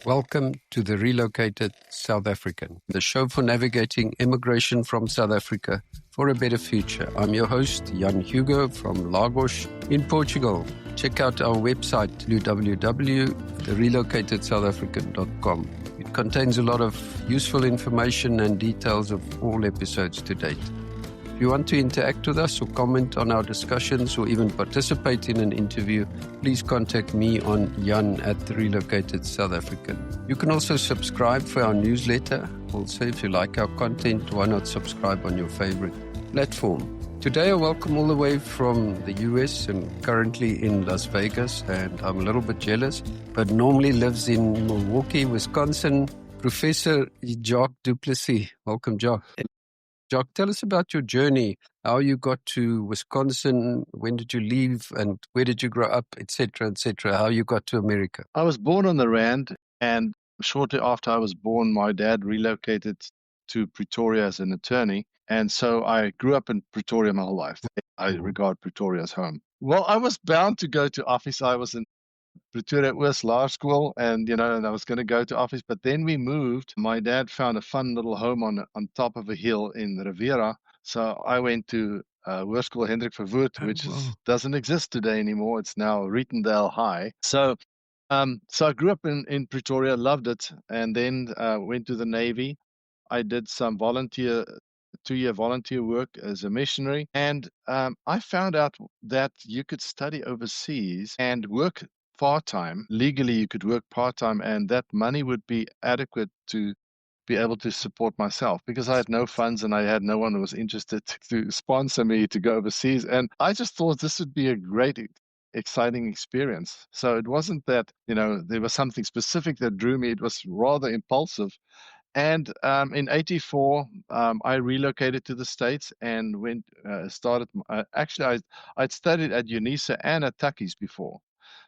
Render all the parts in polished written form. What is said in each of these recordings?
Welcome to the Relocated South African, the show for navigating immigration from South Africa for a better future. I'm your host, Jan Hugo from Lagos in Portugal. Check out our website, www.therelocatedSouthAfrican.com. It contains a lot of useful information and details of all episodes to date. If you want to interact with us or comment on our discussions or even participate in an interview, please contact me on Jan@Relocated South African. You can also subscribe for our newsletter. Also, if you like our content, why not subscribe on your favorite platform? Today I welcome all the way from the US and currently in Las Vegas, and I'm a little bit jealous, but normally lives in Milwaukee, Wisconsin, Professor Jacques Duplessis. Welcome, Jacques. Jacques, tell us about your journey, how you got to Wisconsin, when did you leave, and where did you grow up, etc., how you got to America. I was born on the Rand, and shortly after I was born, my dad relocated to Pretoria as an attorney, and so I grew up in Pretoria my whole life. I regard Pretoria as home. Well, I was bound to go to office. I was in Pretoria was law school, and and I was going to go to office, but then we moved. My dad found a fun little home on top of a hill in Riviera, so I went to Hoërskool Hendrik Verwoerd, which doesn't exist today anymore. It's now Rietendale High. So I grew up in Pretoria, loved it, and then went to the Navy. I did some 2-year volunteer work as a missionary, and I found out that you could study overseas and work part-time. Legally, you could work part-time, and that money would be adequate to be able to support myself because I had no funds and I had no one who was interested to sponsor me to go overseas. And I just thought this would be a great, exciting experience. So it wasn't that, there was something specific that drew me. It was rather impulsive. And in '84, I relocated to the States and I'd studied at UNISA and at Tuckey's before.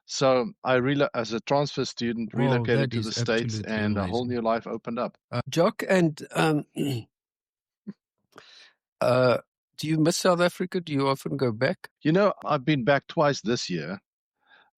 So as a transfer student, relocated to the States, and amazing. A whole new life opened up. Jacques, and do you miss South Africa? Do you often go back? I've been back twice this year,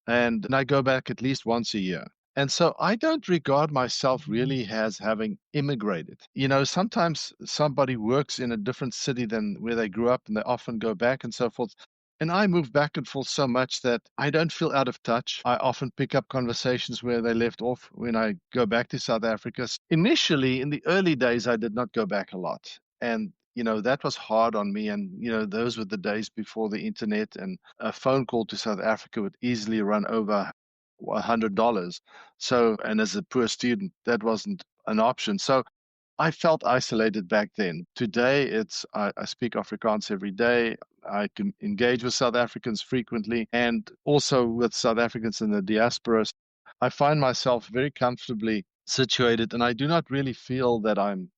and I go back at least once a year. And so I don't regard myself really as having immigrated. Sometimes somebody works in a different city than where they grew up, and they often go back and so forth. And I move back and forth so much that I don't feel out of touch. I often pick up conversations where they left off when I go back to South Africa. Initially, in the early days, I did not go back a lot. And that was hard on me. And, those were the days before the internet, and a phone call to South Africa would easily run over $100. So, and as a poor student, that wasn't an option. So I felt isolated back then. Today, I speak Afrikaans every day. I can engage with South Africans frequently and also with South Africans in the diaspora. I find myself very comfortably situated, and I do not really feel that I'm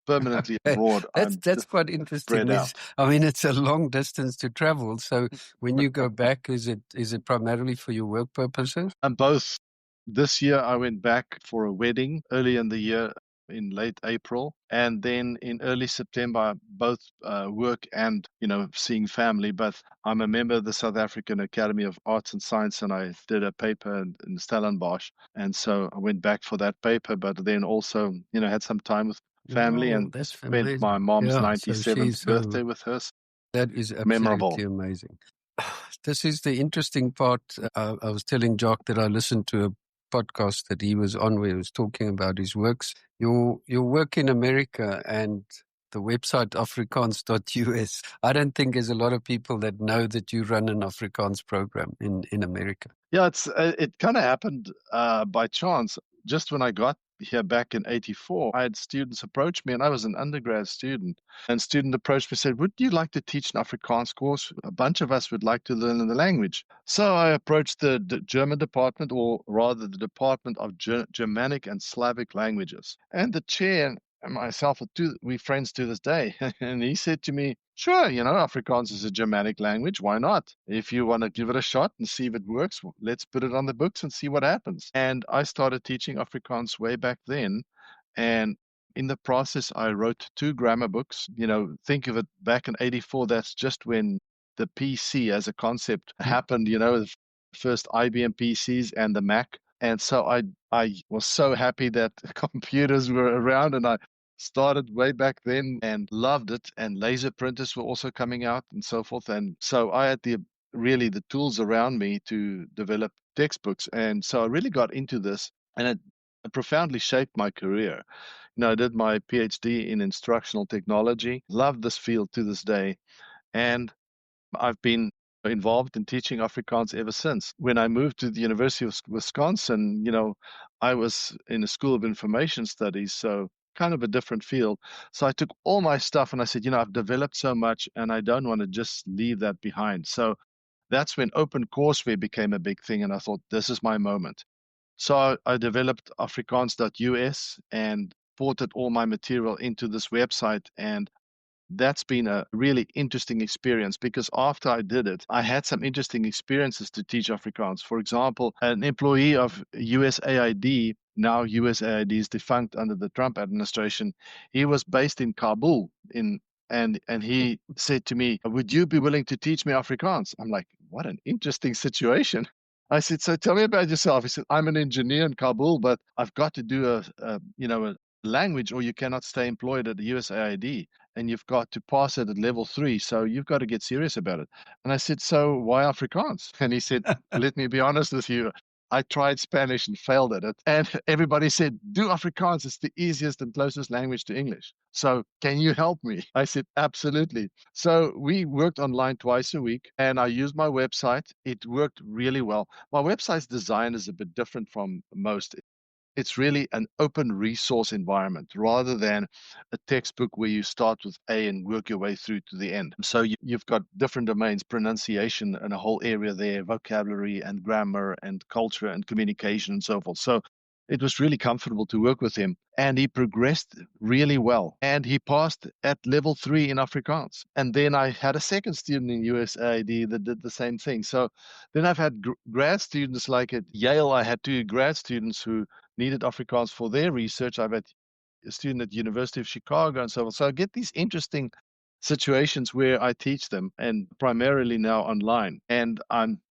permanently abroad. That's quite interesting. It's a long distance to travel. So when you go back, is it primarily for your work purposes? Both. This year I went back for a wedding early in the year in late April, and then in early September, both work and seeing family. But I'm a member of the South African Academy of Arts and Science, and I did a paper in Stellenbosch, and so I went back for that paper. But then also had some time with family and spent my mom's 97th birthday with her. That is absolutely amazing. This is the interesting part. I was telling Jacques that I listened to a podcast that he was on where he was talking about his works. Your work in America and the website Afrikaans.us. I don't think there's a lot of people that know that you run an Afrikaans program in America. Yeah, it kind of happened by chance. Just when I got here back in '84, I had students approach me, and I was an undergrad student. And student approached me and said, "Would you like to teach an Afrikaans course? A bunch of us would like to learn the language." So I approached the German department, or rather the Department of Germanic and Slavic Languages. And the chair and myself, we're friends to this day. And he said to me, "Sure, Afrikaans is a Germanic language. Why not? If you want to give it a shot and see if it works, let's put it on the books and see what happens." And I started teaching Afrikaans way back then. And in the process, I wrote 2 grammar books. Think of it, back in '84, that's just when the PC as a concept happened, the first IBM PCs and the Mac And so I was so happy that computers were around, and I started way back then and loved it. And laser printers were also coming out and so forth. And so I had really the tools around me to develop textbooks. And so I really got into this, and it profoundly shaped my career. I did my PhD in instructional technology, love this field to this day. And I've been involved in teaching Afrikaans ever since. When I moved to the University of Wisconsin, I was in a School of Information Studies, so kind of a different field. So I took all my stuff and I said, I've developed so much and I don't want to just leave that behind. So that's when OpenCourseWare became a big thing, and I thought, this is my moment. So I developed Afrikaans.us and ported all my material into this website, and that's been a really interesting experience, because after I did it, I had some interesting experiences to teach Afrikaans. For example, an employee of USAID, now USAID is defunct under the Trump administration, he was based in Kabul, and he said to me, would you be willing to teach me Afrikaans? I'm like, what an interesting situation. I said, so tell me about yourself. He said, I'm an engineer in Kabul, but I've got to do a language, or you cannot stay employed at the USAID, and you've got to pass it at level 3. So you've got to get serious about it. And I said, so why Afrikaans? And he said, let me be honest with you. I tried Spanish and failed at it. And everybody said, do Afrikaans. It's the easiest and closest language to English. So can you help me? I said, absolutely. So we worked online twice a week, and I used my website. It worked really well. My website's design is a bit different from most. It's really an open resource environment rather than a textbook where you start with A and work your way through to the end. So you've got different domains, pronunciation and a whole area there, vocabulary and grammar and culture and communication and so forth. So it was really comfortable to work with him, and he progressed really well. And he passed at level 3 in Afrikaans. And then I had a second student in USAID that did the same thing. So then I've had grad students, like at Yale. I had 2 grad students who needed Afrikaans for their research. I've had a student at the University of Chicago and so on. So I get these interesting situations where I teach them, and primarily now online. And I'm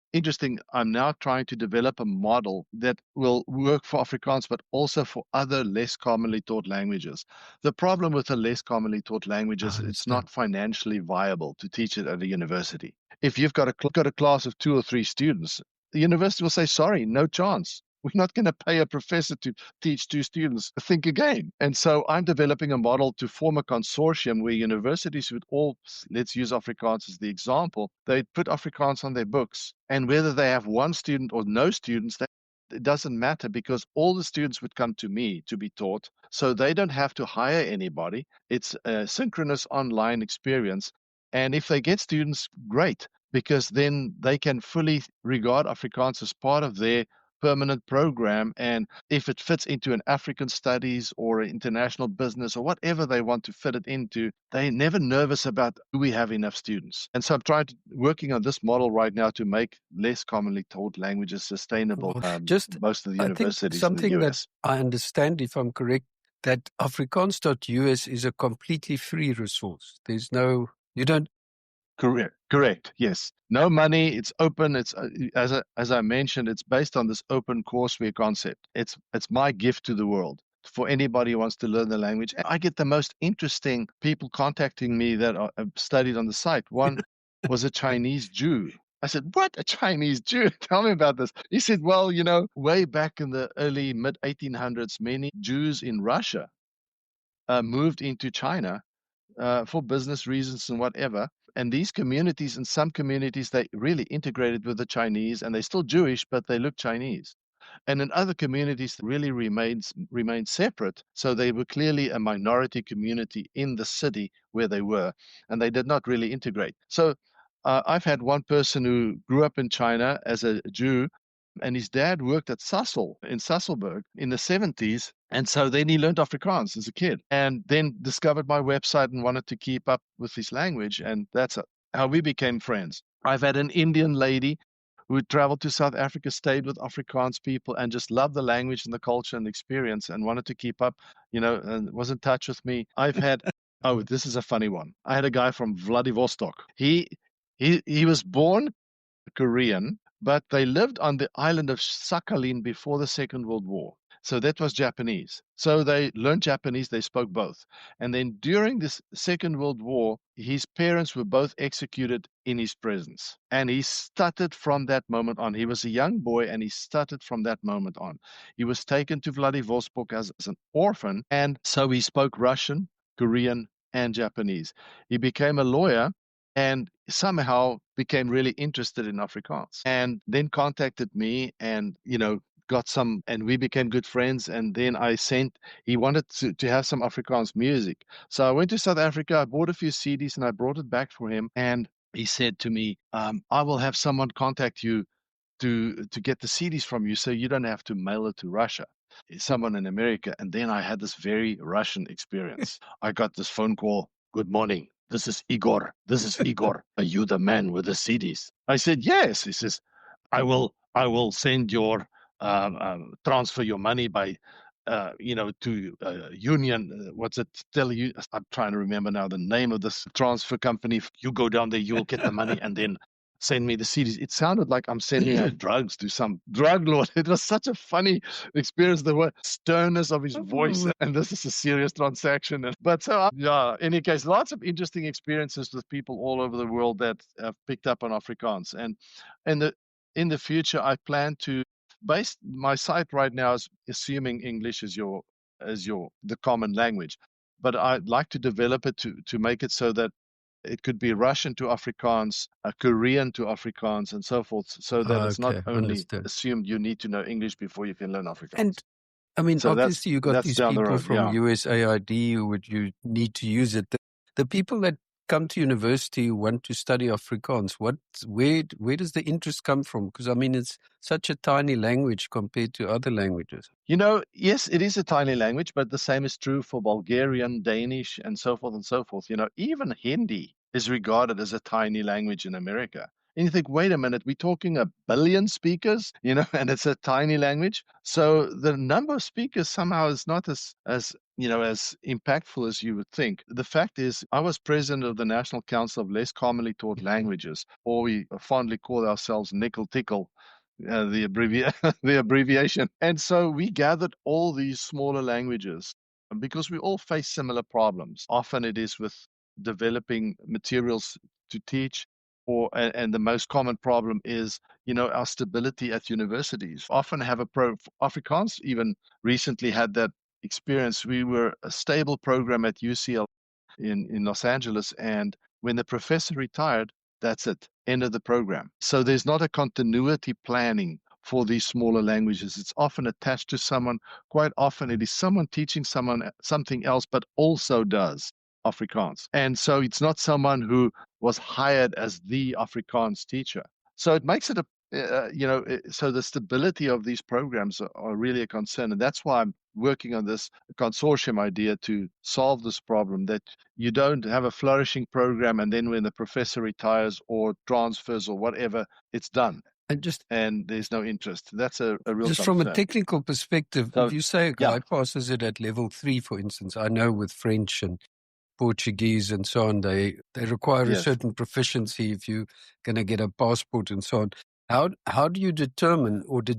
now trying to develop a model that will work for Afrikaans, but also for other less commonly taught languages. The problem with the less commonly taught languages, it's not financially viable to teach it at a university. If you've got a class of 2 or 3 students, the university will say, sorry, no chance. We're not going to pay a professor to teach 2 students. Think again. And so I'm developing a model to form a consortium where universities would all, let's use Afrikaans as the example, they'd put Afrikaans on their books. And whether they have 1 student or no students, it doesn't matter, because all the students would come to me to be taught. So they don't have to hire anybody. It's a synchronous online experience. And if they get students, great, because then they can fully regard Afrikaans as part of their permanent program. And if it fits into an African studies or an international business or whatever they want to fit it into, they're never nervous about, do we have enough students? And so I'm working on this model right now to make less commonly taught languages sustainable. Just most of the universities something in the US. that I understand, if I'm correct, that Afrikaans.us is a completely free resource. There's no, you don't. Correct. Yes. No money. It's open. It's as I mentioned, it's based on this open courseware concept. It's my gift to the world for anybody who wants to learn the language. I get the most interesting people contacting me that have studied on the site. One was a Chinese Jew. I said, what? A Chinese Jew? Tell me about this. He said, well, way back in the early mid 1800s, many Jews in Russia moved into China for business reasons and whatever. And these communities, in some communities, they really integrated with the Chinese, and they're still Jewish, but they look Chinese. And in other communities, they really remained separate. So they were clearly a minority community in the city where they were, and they did not really integrate. So I've had one person who grew up in China as a Jew, and his dad worked at Sassel in Sasselberg in the 70s. And so then he learned Afrikaans as a kid, and then discovered my website and wanted to keep up with his language. And that's how we became friends. I've had an Indian lady who traveled to South Africa, stayed with Afrikaans people, and just loved the language and the culture and the experience and wanted to keep up, and was in touch with me. I've had, this is a funny one. I had a guy from Vladivostok. He was born Korean, but they lived on the island of Sakhalin before the Second World War. So that was Japanese. So they learned Japanese, they spoke both. And then during this Second World War, his parents were both executed in his presence. And he stuttered from that moment on. He was a young boy and he stuttered from that moment on. He was taken to Vladivostok as an orphan, and so he spoke Russian, Korean, and Japanese. He became a lawyer and somehow became really interested in Afrikaans, and then contacted me and, got some, and we became good friends. And then he wanted to have some Afrikaans music. So I went to South Africa, I bought a few CDs and I brought it back for him. And he said to me, I will have someone contact you to get the CDs from you so you don't have to mail it to Russia. Someone in America. And then I had this very Russian experience. I got this phone call. Good morning. This is Igor. This is Igor. Are you the man with the CDs? I said, yes. He says, I will send your transfer your money by to Union. What's it? Tell you, I'm trying to remember now the name of this transfer company. You go down there, you will get the money, and then send me the CDs. It sounded like I'm sending out drugs to some drug lord. It was such a funny experience. The sternness of his voice, and this is a serious transaction. But so, yeah, in any case, lots of interesting experiences with people all over the world that have picked up on Afrikaans. And in the future, I plan to base my site right now is assuming English is the common language, but I'd like to develop it to make it so that it could be Russian to Afrikaans, Korean to Afrikaans, and so forth, so that it's not only assumed you need to know English before you can learn Afrikaans. And I mean, so obviously you got these people from USAID who would you need to use it. The people that come to university who want to study Afrikaans, where does the interest come from? Because I mean, it's such a tiny language compared to other languages. Yes, it is a tiny language, but the same is true for Bulgarian, Danish, and so forth and so forth. Even Hindi is regarded as a tiny language in America. And you think, wait a minute, we're talking 1 billion speakers, and it's a tiny language. So the number of speakers somehow is not as impactful as you would think. The fact is, I was president of the National Council of Less Commonly Taught Languages, or we fondly call ourselves Nickel Tickle. The abbreviation. And so we gathered all these smaller languages because we all face similar problems. Often it is with developing materials to teach, and the most common problem is, our stability at universities. Often have Afrikaans even recently had that experience. We were a stable program at UCL in Los Angeles, and when the professor retired, that's it, end of the program. So there's not a continuity planning for these smaller languages. It's often attached to someone. Quite often it is someone teaching someone something else, but also does Afrikaans. And so it's not someone who was hired as the Afrikaans teacher. So it makes it so the stability of these programs are really a concern. And that's why I'm working on this consortium idea to solve this problem, that you don't have a flourishing program and then when the professor retires or transfers or whatever, it's done. And there's no interest. That's a real just concern. From a technical perspective, if you say a guy passes it at level 3, for instance, I know with French and Portuguese and so on, they require a certain proficiency if you're going to get a passport and so on. How do you determine, or do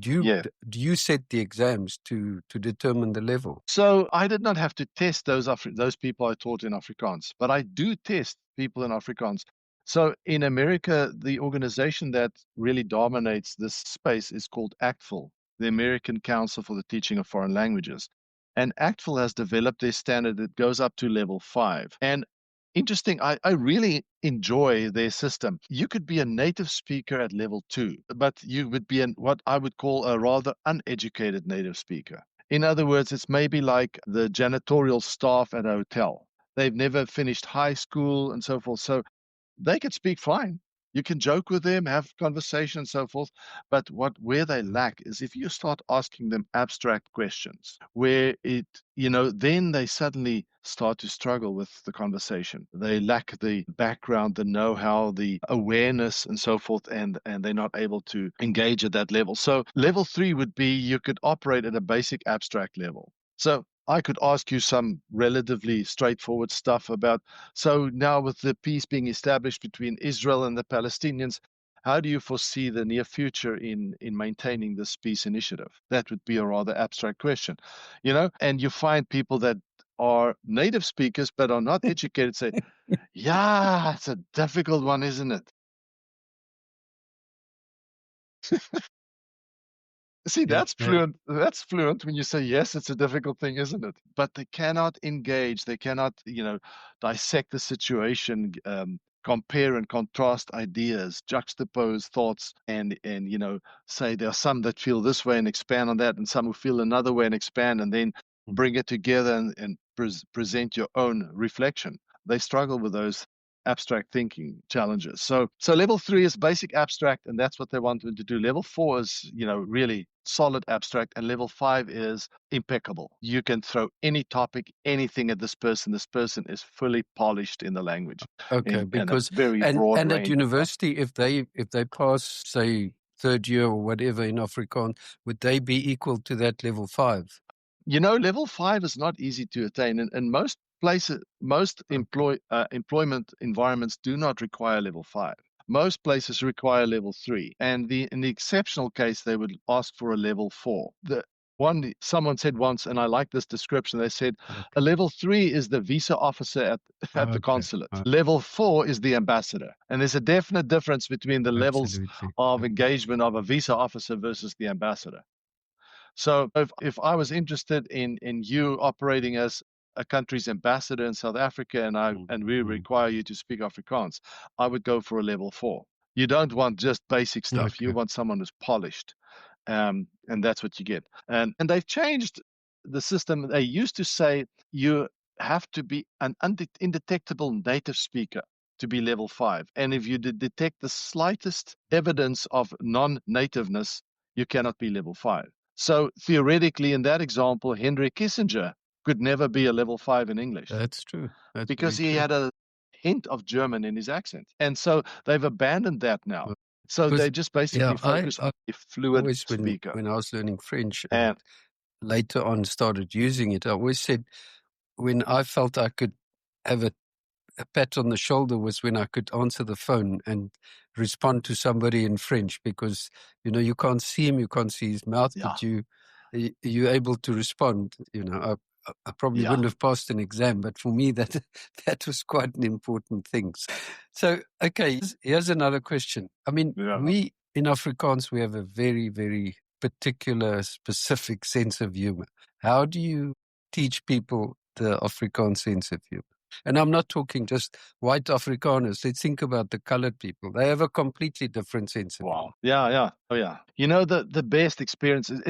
you set the exams to determine the level? So I did not have to test those people I taught in Afrikaans, but I do test people in Afrikaans. So in America, the organization that really dominates this space is called ACTFL, the American Council for the Teaching of Foreign Languages. And ACTFL has developed their standard that goes up to level 5. And interesting, I really enjoy their system. You could be a native speaker at level 2, but you would be what I would call a rather uneducated native speaker. In other words, it's maybe like the janitorial staff at a hotel. They've never finished high school and so forth. So they could speak fine. You can joke with them, have conversation and so forth. But where they lack is if you start asking them abstract questions, where then they suddenly start to struggle with the conversation. They lack the background, the know-how, the awareness and so forth, and they're not able to engage at that level. So level 3 would be you could operate at a basic abstract level. So I could ask you some relatively straightforward stuff about, so now with the peace being established between Israel and the Palestinians, how do you foresee the near future in maintaining this peace initiative? That would be a rather abstract question, and you find people that are native speakers but are not educated say, yeah, it's a difficult one, isn't it? See, that's fluent. That's fluent when you say, yes, it's a difficult thing, isn't it? But they cannot engage. They cannot, dissect the situation, compare and contrast ideas, juxtapose thoughts, and say there are some that feel this way and expand on that, and some who feel another way and expand, and then bring it together and present your own reflection. They struggle with those abstract thinking challenges. So level 3 is basic abstract, and that's what they want to do. Level 4 is, really solid abstract, and level 5 is impeccable. You can throw any topic, anything at this person. This person is fully polished in the language. Okay, because very broad and range at university, if they pass, say, third year or whatever in Afrikaans, would they be equal to that level 5? Level 5 is not easy to attain, and most places, most employment environments do not require level 5. Most places require level 3, and in the exceptional case, they would ask for a level 4. Someone said once, and I like this description. They said, a level 3 is the visa officer at the consulate. Level 4 is the ambassador, and there's a definite difference between the levels of engagement of a visa officer versus the ambassador. So if I was interested in you operating as a country's ambassador in South Africa, and we require you to speak Afrikaans, I would go for a level 4. You don't want just basic stuff. Okay. You want someone who's polished, and that's what you get. And they've changed the system. They used to say you have to be an indetectable native speaker to be level 5, and if you detect the slightest evidence of non-nativeness, you cannot be level 5. So theoretically, in that example, Henry Kissinger could never be a level 5 in English. That's true. Because he had a hint of German in his accent. And so they've abandoned that now. So they just basically focus on a fluid speaker. When I was learning French and later on started using it, I always said when I felt I could have a pat on the shoulder was when I could answer the phone and respond to somebody in French, because you can't see him, you can't see his mouth, but you're able to respond. I probably wouldn't have passed an exam, but for me that was quite an important thing. So okay, here's another question. I mean, we in Afrikaans, we have a very, very particular, specific sense of humor. How do you teach people the Afrikaans sense of humor? And I'm not talking just white Afrikaners. Let's think about the colored people. They have a completely different sense of humor. Yeah. Oh, yeah. The best experience is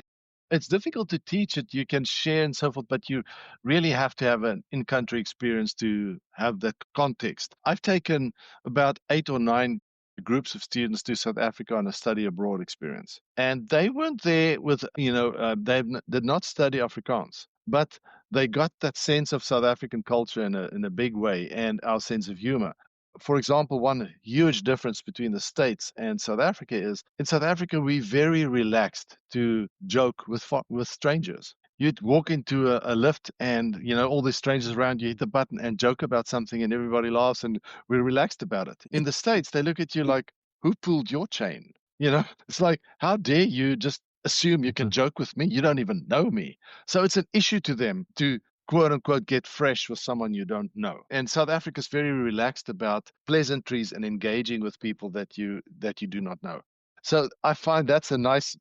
it's difficult to teach it. You can share and so forth, but you really have to have an in-country experience to have that context. I've taken about 8 or 9 groups of students to South Africa on a study abroad experience. And they weren't there with, they did not study Afrikaans, but they got that sense of South African culture in a big way, and our sense of humor. For example, one huge difference between the States and South Africa is in South Africa, we're very relaxed to joke with strangers. You'd walk into a lift and, all these strangers around you, hit the button and joke about something and everybody laughs and we're relaxed about it. In the States, they look at you like, who pulled your chain? It's like, how dare you just assume you can joke with me? You don't even know me. So it's an issue to them to quote unquote get fresh with someone you don't know. And South Africa is very relaxed about pleasantries and engaging with people that you do not know. So I find that's a nice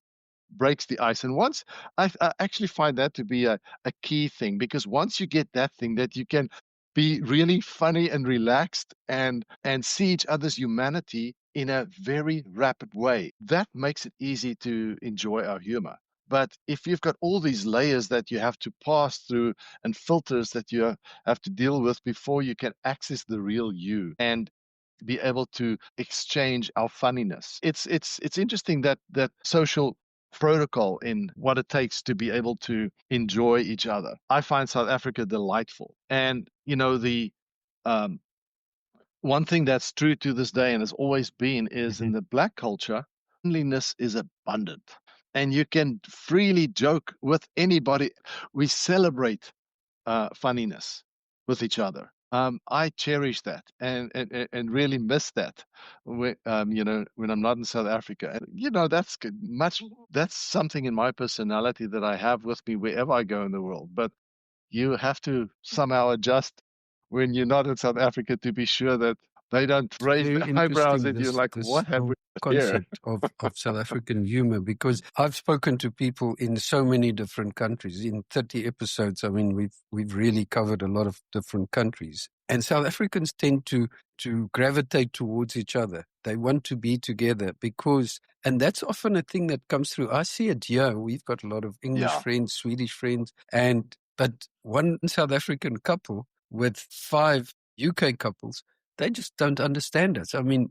breaks the ice. And once I actually find that to be a key thing, because once you get that thing that you can be really funny and relaxed and see each other's humanity in a very rapid way, that makes it easy to enjoy our humor. But if you've got all these layers that you have to pass through and filters that you have to deal with before you can access the real you and be able to exchange our funniness, it's interesting that social protocol in what it takes to be able to enjoy each other. I find South Africa delightful. And, the one thing that's true to this day and has always been is in the Black culture, friendliness is abundant. And you can freely joke with anybody. We celebrate funniness with each other. I cherish that and really miss that when when I'm not in South Africa. And that's that's something in my personality that I have with me wherever I go in the world. But you have to somehow adjust when you're not in South Africa to be sure that they don't raise Very their eyebrows interesting, at you like, this what have we whole got here? concept of South African humor, because I've spoken to people in so many different countries. In 30 episodes, I mean, we've really covered a lot of different countries. And South Africans tend to gravitate towards each other. They want to be together and that's often a thing that comes through. I see it here. We've got a lot of English Yeah, friends, Swedish friends, but one South African couple with 5 UK couples, they just don't understand us. I mean,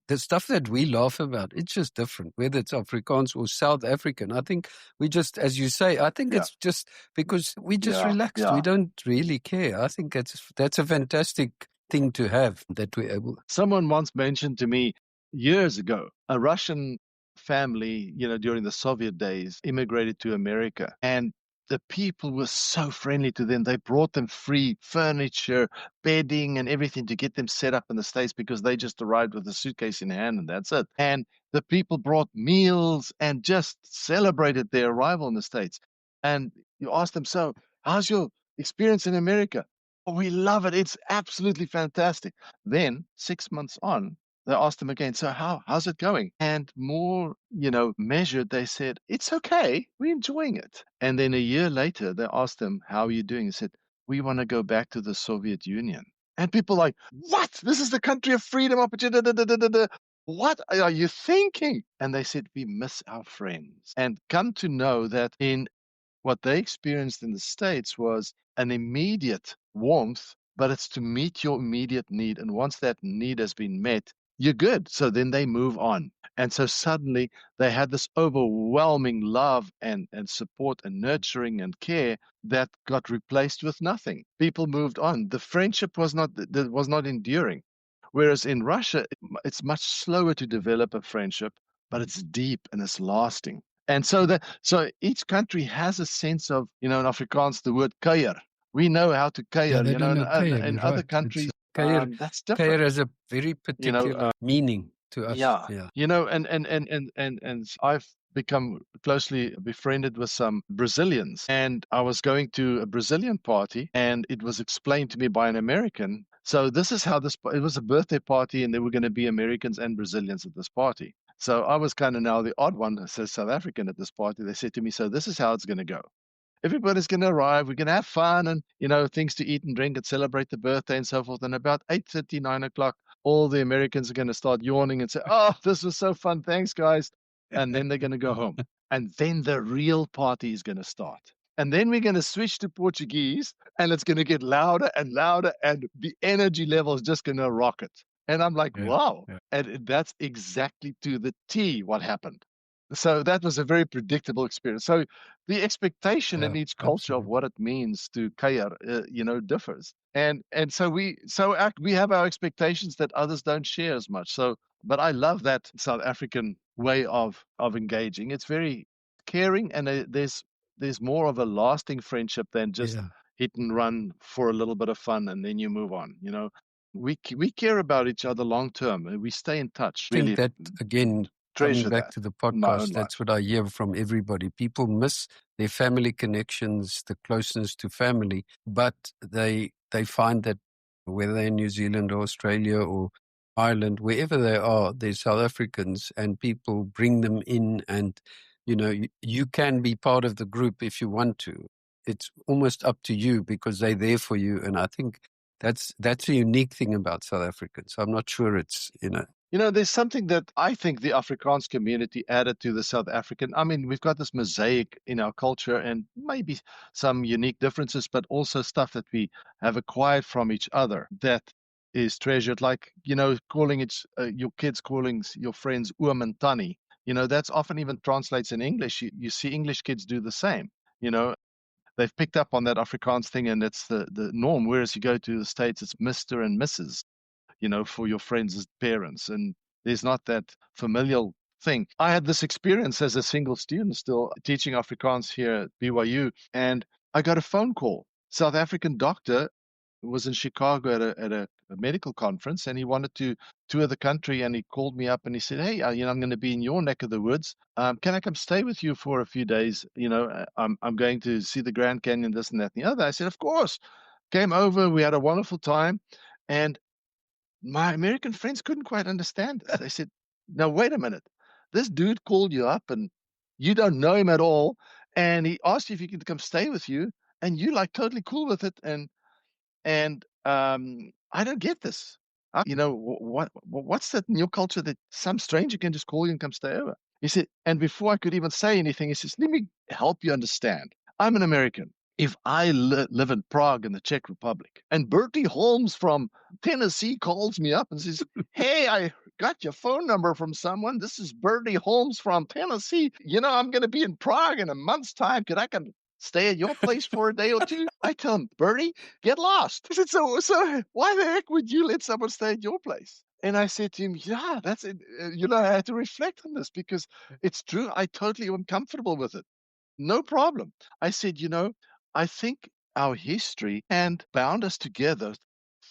the stuff that we laugh about, it's just different, whether it's Afrikaans or South African. I think we just, as you say, I think yeah, it's just because we just yeah, relaxed. We yeah. don't really care. I think that's a fantastic thing to have, that we're able. Someone once mentioned to me years ago, a Russian family, during the Soviet days, immigrated to America. And the people were so friendly to them. They brought them free furniture, bedding, and everything to get them set up in the States because they just arrived with a suitcase in hand and that's it. And the people brought meals and just celebrated their arrival in the States. And you ask them, so how's your experience in America? Oh, we love it. It's absolutely fantastic. Then 6 months on, they asked him again, so how's it going? And more, measured, they said, it's okay. We're enjoying it. And then a year later, they asked him, how are you doing? He said, we want to go back to the Soviet Union. And people like, what? This is the country of freedom, opportunity. Da, da, da, da, da. What are you thinking? And they said, we miss our friends. And come to know that in what they experienced in the States was an immediate warmth, but it's to meet your immediate need. And once that need has been met, you're good. So then they move on. And so suddenly they had this overwhelming love and support and nurturing and care that got replaced with nothing. People moved on. The friendship was not enduring. Whereas in Russia, it's much slower to develop a friendship, but it's deep and it's lasting. And so each country has a sense of, in Afrikaans, the word kuier. We know how to Yeah, kuier, they don't know and kuier, in you're other right. countries, that's Kuier different. has a very You know, particular meaning to us. yeah, Yeah. and I've become closely befriended with some Brazilians, and I was going to a Brazilian party, and it was explained to me by an American. So this is how it was a birthday party, and there were going to be Americans and Brazilians at this party. So I was kind of now the odd one that says South African at this party. They said to me, so this is how it's going to go. Everybody's going to arrive. We're going to have fun and, things to eat and drink and celebrate the birthday and so forth. And about 8:30, 9 o'clock, all the Americans are going to start yawning and say, oh, this was so fun. Thanks, guys. And then they're going to go home. And then the real party is going to start. And then we're going to switch to Portuguese and it's going to get louder and louder and the energy level is just going to rocket. And I'm like, Yeah. wow. Yeah. And that's exactly to the T what happened. So that was a very predictable experience. So the expectation in Yeah, each culture of absolutely. what it means to kuier, differs. And so we have our expectations that others don't share as much. So, but I love that South African way of engaging. It's very caring, and there's more of a lasting friendship than just Yeah. hit and run for a little bit of fun and then you move on. We care about each other long term, and we stay in touch. I think Really that, again, coming treasure back that to the in my own podcast, life. that's what I hear from everybody. People miss their family connections, the closeness to family, but they find that whether they're in New Zealand or Australia or Ireland, wherever they are, they're South Africans, and people bring them in, and you can be part of the group if you want to. It's almost up to you because they're there for you, and I think that's a unique thing about South Africans. I'm not sure it's There's something that I think the Afrikaans community added to the South African. I mean, we've got this mosaic in our culture and maybe some unique differences, but also stuff that we have acquired from each other that is treasured, like, calling your kids calling your friends oom and tannie. That's often even translates in English. You see English kids do the same. You know, they've picked up on that Afrikaans thing and it's the norm. Whereas you go to the States, it's Mr. and Mrs. For your friends as parents. And there's not that familial thing. I had this experience as a single student still teaching Afrikaans here at BYU, and I got a phone call. South African doctor was in Chicago at a medical conference, and he wanted to tour the country, and he called me up and he said, "Hey, I'm going to be in your neck of the woods. Can I come stay with you for a few days? I'm going to see the Grand Canyon, this and that and the other." I said, "Of course." Came over, we had a wonderful time, and my American friends couldn't quite understand this. They said, "Now, wait a minute. This dude called you up and you don't know him at all. And he asked you if he could come stay with you. And you like totally cool with it. And I don't get this. What's that in your culture that some stranger can just call you and come stay over?" He said, and before I could even say anything, he says, "Let me help you understand. I'm an American. If I live in Prague in the Czech Republic, and Bertie Holmes from Tennessee calls me up and says, 'Hey, I got your phone number from someone. This is Bertie Holmes from Tennessee. I'm going to be in Prague in a month's time. Could I come stay at your place for a day or two?' I tell him, 'Bertie, get lost.' He said, so why the heck would you let someone stay at your place?" And I said to him, "Yeah, that's it. I had to reflect on this because it's true. I totally am comfortable with it. No problem." I said, I think our history and bound us together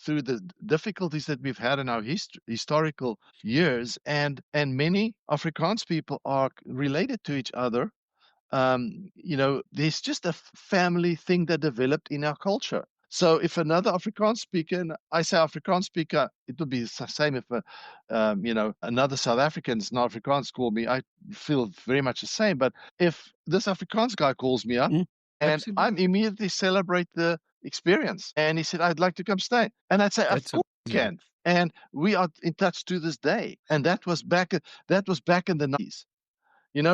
through the difficulties that we've had in our historical years, and many Afrikaans people are related to each other. There's just a family thing that developed in our culture. So if another Afrikaans speaker, and I say Afrikaans speaker, it would be the same if, another South African's not Afrikaans called me, I feel very much the same. But if this Afrikaans guy calls me up, and Absolutely. I'm immediately celebrate the experience. And he said, "I'd like to come stay." And I'd say, "Of That's course you amazing. can." And we are in touch to this day. And that was back in the 90s.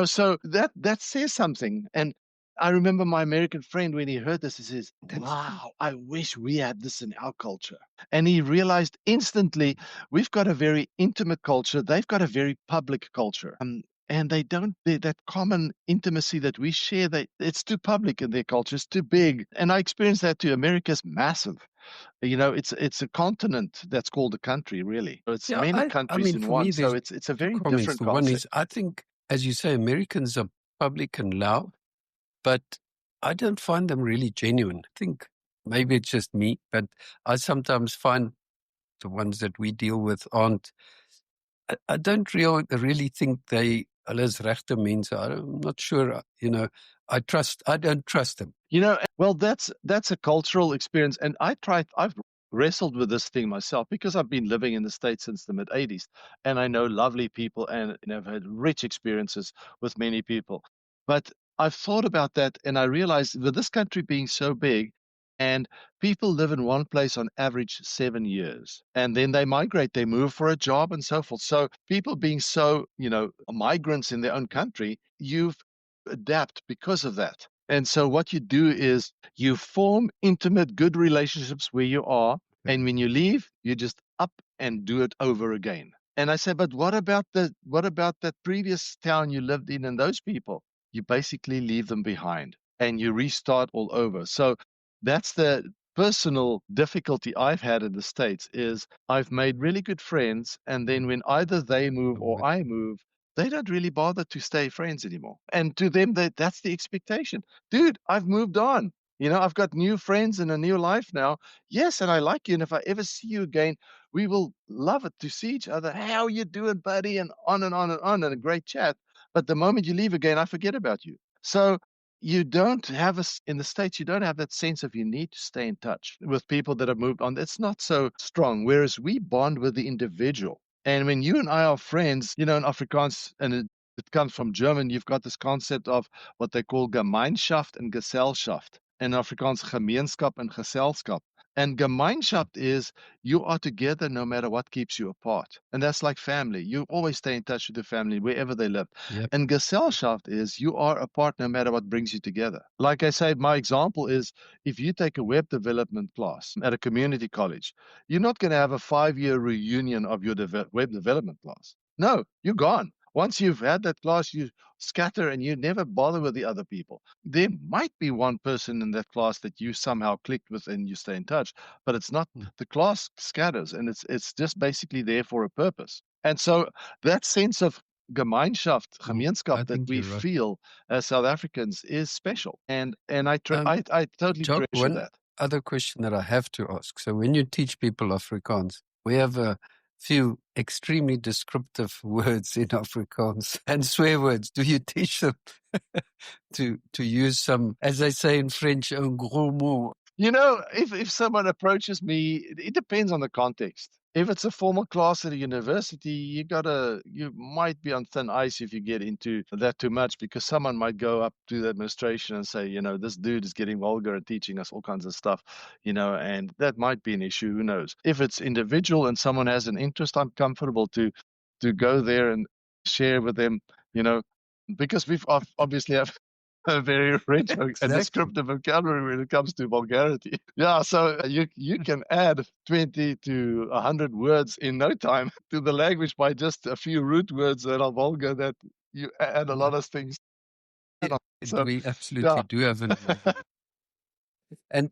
So that says something. And I remember my American friend, when he heard this, he says, "Wow, I wish we had this in our culture." And he realized instantly, we've got a very intimate culture. They've got a very public culture. And they don't, that common intimacy that we share, it's too public in their culture. It's too big. And I experienced that too. America's massive. It's a continent that's called a country, really. So it's Yeah, many I countries mean, in for me, one. So there's it's a two very comments. different The one is, concept. I think, as you say, Americans are public and loud, but I don't find them really genuine. I think maybe it's just me, but I sometimes find the ones that we deal with aren't. I don't really think they alles regte mense. I'm not sure. I don't trust them. Well, that's a cultural experience, and I've wrestled with this thing myself because I've been living in the States since the mid '80s, and I know lovely people, and I've had rich experiences with many people. But I've thought about that, and I realized with this country being so big, and people live in one place on average 7 years, and then they migrate, they move for a job, and so forth. So people being so, migrants in their own country, you've adapt because of that. And so what you do is you form intimate, good relationships where you are. And when you leave, you just up and do it over again. And I said, "But what about that previous town you lived in and those people?" You basically leave them behind and you restart all over. So that's the personal difficulty I've had in the States is I've made really good friends. And then when either they move or I move, they don't really bother to stay friends anymore. And to them, that's the expectation. Dude, I've moved on. I've got new friends and a new life now. Yes, and I like you. And if I ever see you again, we will love it to see each other. "How you doing, buddy?" And on and on and on, and a great chat. But the moment you leave again, I forget about you. So you don't have in the States, you don't have that sense of you need to stay in touch with people that have moved on. It's not so strong. Whereas we bond with the individual. And when you and I are friends, in Afrikaans, and it comes from German, you've got this concept of what they call Gemeinschaft and Gesellschaft. In Afrikaans, Gemeenskap and Geselskap. And Gemeinschaft is you are together no matter what keeps you apart. And that's like family. You always stay in touch with your family wherever they live. Yep. And Gesellschaft is you are apart no matter what brings you together. Like I say, my example is if you take a web development class at a community college, you're not going to have a 5-year reunion of your web development class. No, you're gone. Once you've had that class, you scatter and you never bother with the other people. There might be one person in that class that you somehow clicked with and you stay in touch, but it's not. The class scatters and it's just basically there for a purpose. And so that sense of Gemeinschaft, Gemeenskap that we feel as South Africans is special. And I totally Jacques, treasure that. other question that I have to ask. So when you teach people Afrikaans, we have a few extremely descriptive words in Afrikaans and swear words. Do you teach them to use some, as they say in French, un gros mot? If someone approaches me, it depends on the context. If it's a formal class at a university, you might be on thin ice if you get into that too much, because someone might go up to the administration and say, this dude is getting vulgar and teaching us all kinds of stuff, and that might be an issue. Who knows? If it's individual and someone has an interest, I'm comfortable to go there and share with them, because we've obviously have a very rich and descriptive vocabulary when it comes to vulgarity. Yeah, so you can add 20 to 100 words in no time to the language by just a few root words that are vulgar, that you add a lot of things. We absolutely do have an And,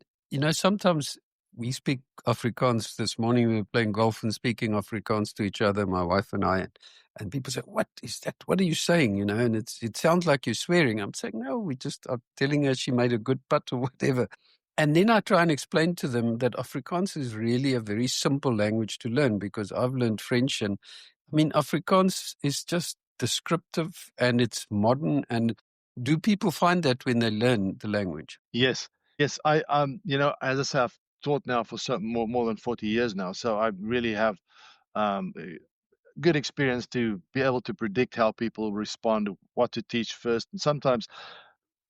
sometimes we speak Afrikaans. This morning we were playing golf and speaking Afrikaans to each other, my wife and I, and people say, what is that? What are you saying? And it sounds like you're swearing. I'm saying, no, we just are telling her she made a good putt or whatever. And then I try and explain to them that Afrikaans is really a very simple language to learn, because I've learned French, and Afrikaans is just descriptive and it's modern. And do people find that when they learn the language? Yes. I as I say, I've taught now for more than 40 years now, so I really have good experience to be able to predict how people respond, what to teach first. And sometimes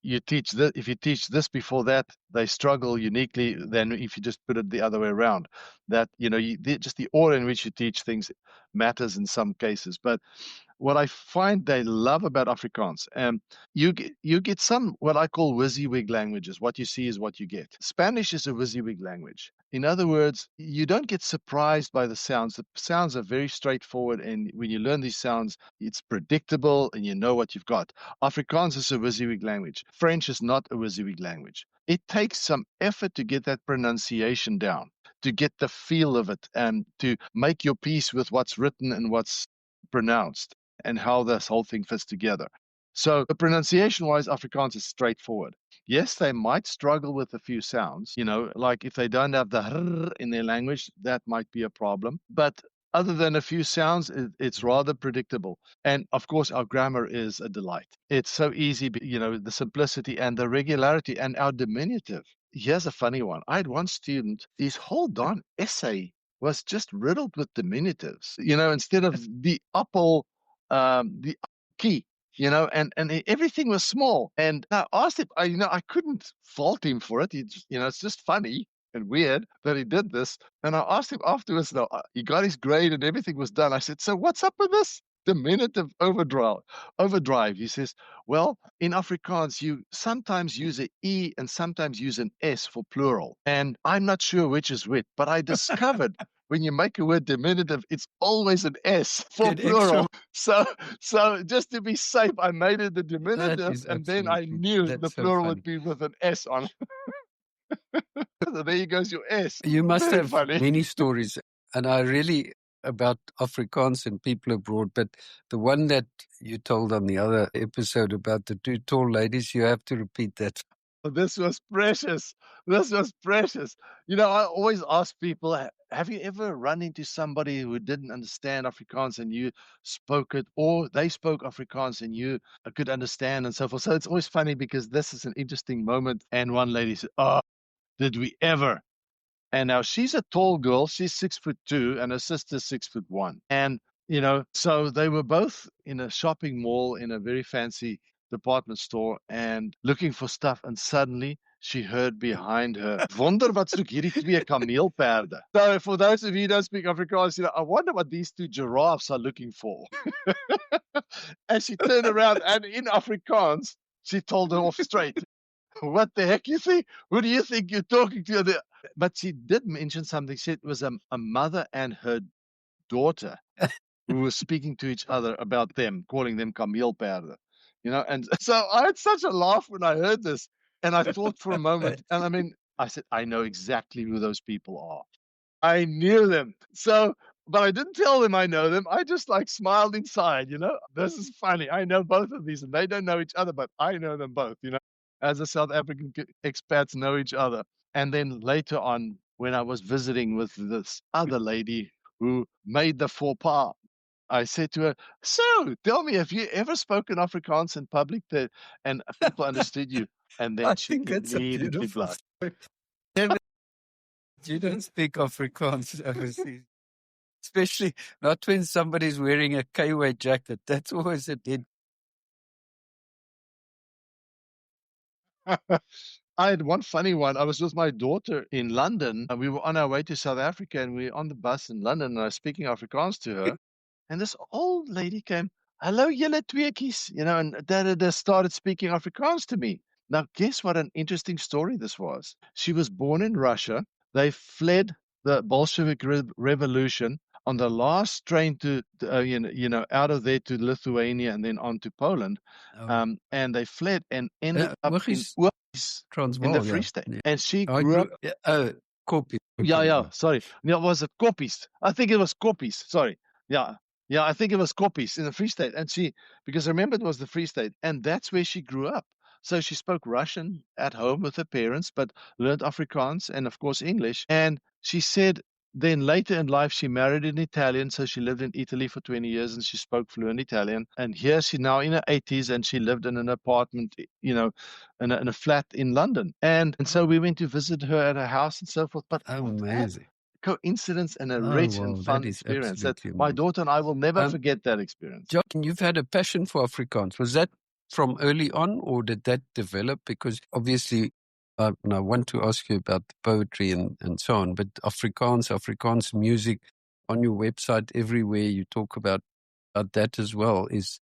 you teach this, if you teach this before that, they struggle uniquely than if you just put it the other way around. That just the order in which you teach things matters in some cases. But what I find they love about Afrikaans, you get some what I call WYSIWYG languages. What you see is what you get. Spanish is a WYSIWYG language. In other words, you don't get surprised by the sounds. The sounds are very straightforward, and when you learn these sounds, it's predictable and you know what you've got. Afrikaans is a WYSIWYG language. French is not a WYSIWYG language. It takes some effort to get that pronunciation down, to get the feel of it, and to make your peace with what's written and what's pronounced, and how this whole thing fits together. So the pronunciation-wise, Afrikaans is straightforward. Yes, they might struggle with a few sounds, like if they don't have the r in their language, that might be a problem. But other than a few sounds, it's rather predictable. And of course, our grammar is a delight. It's so easy, the simplicity and the regularity and our diminutive. Here's a funny one. I had one student, his whole darn essay was just riddled with diminutives, instead of the apple, the key, and everything was small. And I asked him, I couldn't fault him for it. It's just funny and weird that he did this. And I asked him afterwards, he got his grade and everything was done. I said, so what's up with this diminutive overdrive? He says, well, in Afrikaans, you sometimes use an E and sometimes use an S for plural. And I'm not sure which is which, but I discovered when you make a word diminutive, it's always an S for plural. So just to be safe, I made it the diminutive, and then I knew the plural would be with an S on it. So there goes your S. You must have many stories, and I really about Afrikaans and people abroad, but the one that you told on the other episode about the two tall ladies, you have to repeat that. This was precious. I always ask people, have you ever run into somebody who didn't understand Afrikaans and you spoke it, or they spoke Afrikaans and you could understand, and so forth? So it's always funny because this is an interesting moment. And one lady said, oh, did we ever? And now she's a tall girl. She's 6'2", and her sister's 6'1". And, so they were both in a shopping mall in a very fancy department store and looking for stuff. And suddenly she heard behind her, wonder wat soek hierdie twee kameelperde. So for those of you who don't speak Afrikaans, I wonder what these two giraffes are looking for. And she turned around and in Afrikaans, she told her off straight. What the heck you think? Who do you think you're talking to? But she did mention something. She said it was a mother and her daughter who were speaking to each other about them, calling them kameelperde. And so I had such a laugh when I heard this. And I thought for a moment, and I said, I know exactly who those people are. I knew them. But I didn't tell them I know them. I just smiled inside, This is funny. I know both of these and they don't know each other, but I know them both, as the South African expats know each other. And then later on, when I was visiting with this other lady who made the faux pas, I said to her, "So, tell me, have you ever spoken Afrikaans in public and people understood you?" And then I she think it's a immediately beautiful blushed. story. You don't speak Afrikaans overseas, especially not when somebody's wearing a K-way jacket. That's always a dead. I had one funny one. I was with my daughter in London, and we were on our way to South Africa, and we were on the bus in London, and I was speaking Afrikaans to her. And this old lady came, "Hello, julle tweekies," and da started speaking Afrikaans to me. Now, guess what an interesting story this was? She was born in Russia. They fled the Bolshevik Revolution on the last train out of there to Lithuania and then on to Poland. And they fled and ended up in Oortjies in the Transvaal, Free yeah. State. Yeah. And she I grew up. Koppie. Yeah, sorry. No, was it Koppies? I think it was Koppies. Sorry. Yeah. Yeah, I think it was Koppies in the Free State. And because I remember it was the Free State, and that's where she grew up. So she spoke Russian at home with her parents, but learned Afrikaans and, of course, English. And she said then later in life, she married an Italian. So she lived in Italy for 20 years and she spoke fluent Italian. And here she's now in her 80s and she lived in an apartment, in a flat in London. And so we went to visit her at her house and so forth. But amazing coincidence and a rich and fun experience that my daughter and I will never forget that experience. Jacques, you've had a passion for Afrikaans. Was that from early on, or did that develop? Because obviously, and I want to ask you about the poetry and so on, but Afrikaans music on your website, everywhere you talk about that as well. Is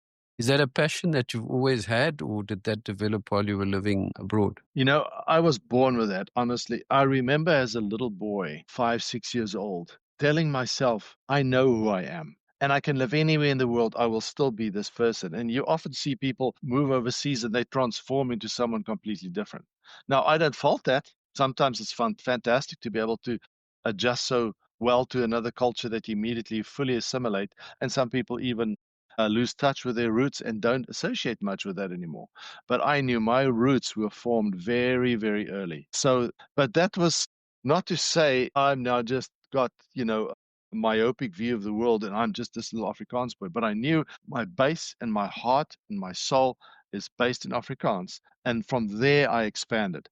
that a passion that you've always had, or did that develop while you were living abroad? I was born with that, honestly. I remember as a little boy, 5, 6 years old, telling myself, I know who I am. And I can live anywhere in the world, I will still be this person. And you often see people move overseas and they transform into someone completely different. Now, I don't fault that. Sometimes it's fantastic to be able to adjust so well to another culture that you immediately fully assimilate. And some people even lose touch with their roots and don't associate much with that anymore. But I knew my roots were formed very, very early. But that was not to say I'm now just got, a myopic view of the world and I'm just this little Afrikaans boy. But I knew my base and my heart and my soul is based in Afrikaans. And from there, I expanded.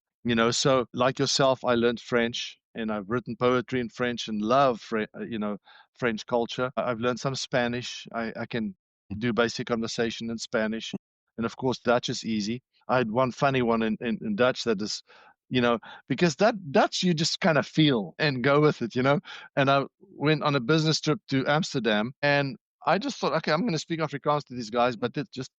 So like yourself, I learned French and I've written poetry in French and love, French culture. I've learned some Spanish. I can do basic conversation in Spanish. And of course, Dutch is easy. I had one funny one in Dutch that is, because that Dutch you just kind of feel and go with it, And I went on a business trip to Amsterdam and I just thought, okay, I'm going to speak Afrikaans to these guys, but just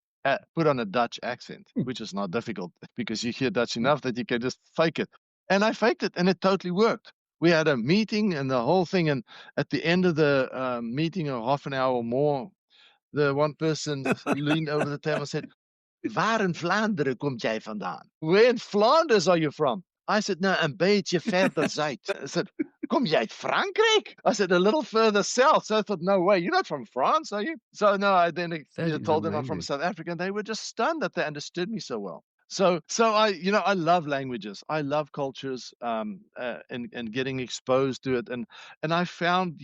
put on a Dutch accent, which is not difficult because you hear Dutch enough that you can just fake it. And I faked it and it totally worked. We had a meeting and the whole thing. And at the end of the meeting, or half an hour or more, the one person leaned over the table and said, "Waar in Vlaanderen kom jij vandaan?" "Where in Flanders are you from?" I said, "No, een beetje verder zuid." I said, "Kom jij uit Frankrijk?" I said, "A little further south." So I thought, no way, you're not from France, are you? So no, I then told them I'm from South Africa, and they were just stunned that they understood me so well. So I love languages. I love cultures, and getting exposed to it. And I found,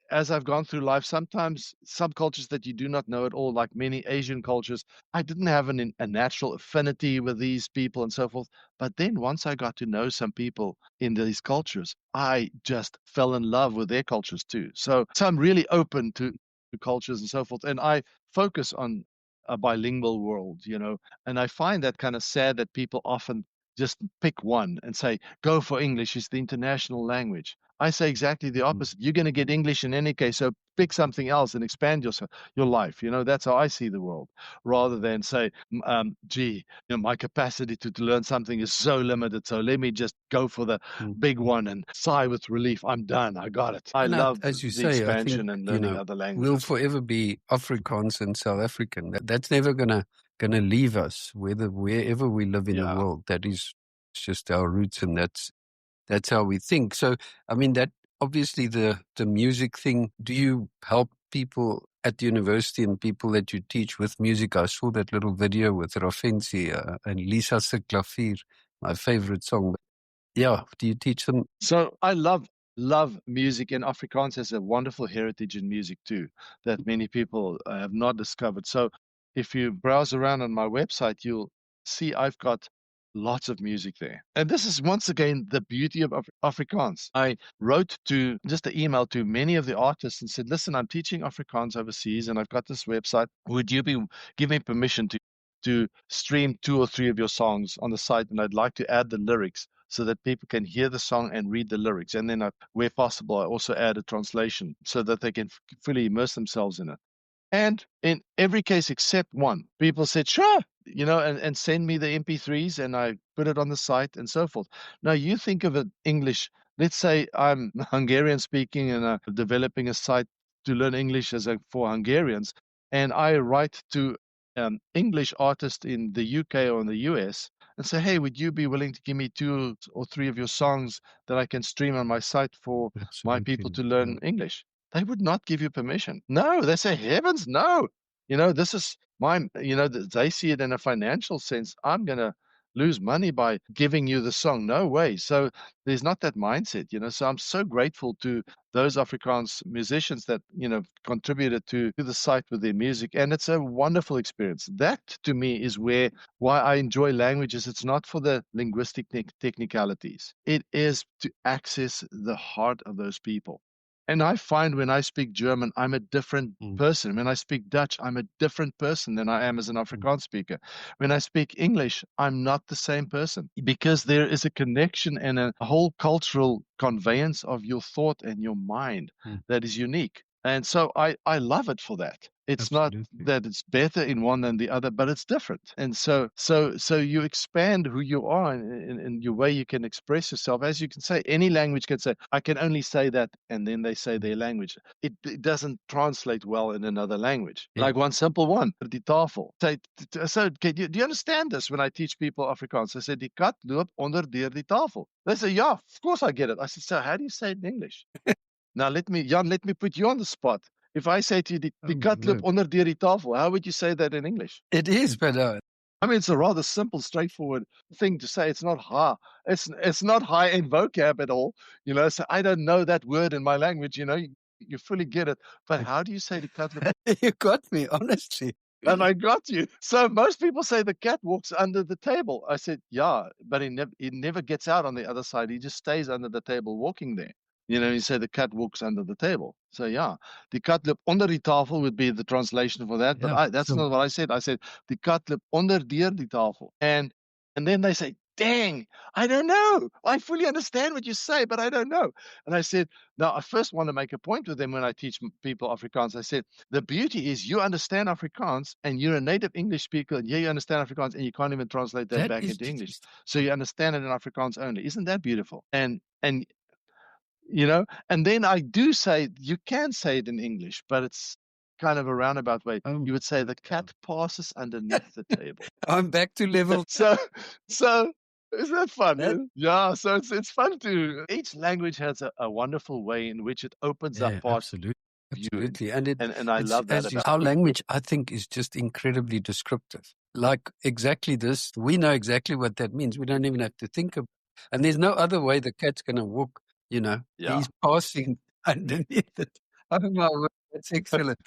as I've gone through life, sometimes some cultures that you do not know at all, like many Asian cultures, I didn't have a natural affinity with these people and so forth. But then once I got to know some people in these cultures, I just fell in love with their cultures too. So I'm really open to cultures and so forth. And I focus on a bilingual world, and I find that kind of sad that people often just pick one and say, go for English, it's the international language. I say exactly the opposite. You're going to get English in any case, so pick something else and expand your life. That's how I see the world, rather than say, gee, my capacity to learn something is so limited, so let me just go for the big one and sigh with relief. I'm done. I got it. I love, as you say, expansion and learning other languages. We'll forever be Afrikaans and South African. That's never gonna leave us, wherever we live in the world. That is just our roots, and that's how we think. So, I mean, that obviously the music thing, do you help people at the university and people that you teach with music? I saw that little video with Proficiency and Lisa se Klavier, my favorite song. Yeah. Do you teach them? So I love music, and Afrikaans has a wonderful heritage in music too that many people have not discovered. So if you browse around on my website, you'll see I've got lots of music there. And this is once again the beauty of Afrikaans. I wrote to just an email to many of the artists and said, listen, I'm teaching Afrikaans overseas and I've got this website. Would you give me permission to stream 2 or 3 of your songs on the site? And I'd like to add the lyrics so that people can hear the song and read the lyrics. And then, where possible, I also add a translation so that they can fully immerse themselves in it. And in every case except one, people said, sure, and send me the MP3s and I put it on the site and so forth. Now, you think of it English. Let's say I'm Hungarian speaking and developing a site to learn English for Hungarians. And I write to English artist in the UK or in the US and say, hey, would you be willing to give me 2 or 3 of your songs that I can stream on my site for my people to learn English? They would not give you permission. No, they say, heavens, no. This is they see it in a financial sense. I'm going to lose money by giving you the song. No way. So there's not that mindset, So I'm so grateful to those Afrikaans musicians that, contributed to the site with their music. And it's a wonderful experience. That to me is why I enjoy languages. It's not for the linguistic technicalities. It is to access the heart of those people. And I find when I speak German, I'm a different person. When I speak Dutch, I'm a different person than I am as an Afrikaans speaker. When I speak English, I'm not the same person because there is a connection and a whole cultural conveyance of your thought and your mind that is unique. And so I love it for that. It's Absolutely. Not that it's better in one than the other, but it's different. And so you expand who you are in your way you can express yourself. As you can say, any language can say, I can only say that, and then they say their language. It doesn't translate well in another language. Yeah. Like one simple one, die tafel. So do you understand this when I teach people Afrikaans? I said, die kat loop onder deur die tafel. They say, yeah, of course I get it. I said, so how do you say it in English? Now, Jan, let me put you on the spot. If I say to you, die kat loop onder deur die tafel, how would you say that in English? It is, but I mean, it's a rather simple, straightforward thing to say. It's not high. It's not high in vocab at all. So I don't know that word in my language. You fully get it. But how do you say die kat loop? You got me, honestly. And I got you. So most people say the cat walks under the table. I said, yeah, but he never gets out on the other side. He just stays under the table walking there. You say the cat walks under the table. So yeah, die kat loop onder die tafel would be the translation for that. But that's not what I said. I said die kat loop onder deur die tafel. And then they say, dang, I don't know. I fully understand what you say, but I don't know. And I said, now I first want to make a point with them when I teach people Afrikaans. I said, the beauty is you understand Afrikaans and you're a native English speaker and you understand Afrikaans and you can't even translate that back into English. So you understand it in Afrikaans only. Isn't that beautiful? And then I do say, you can say it in English, but it's kind of a roundabout way. You would say the cat passes underneath the table. I'm back to level. So isn't that fun? Yeah, so it's fun each language has a wonderful way in which it opens up parts. Absolutely. And I love that about our language, I think, is just incredibly descriptive. Like exactly this, we know exactly what that means. We don't even have to think of it. And there's no other way the cat's going to walk. He's passing underneath it. Oh my word, that's excellent.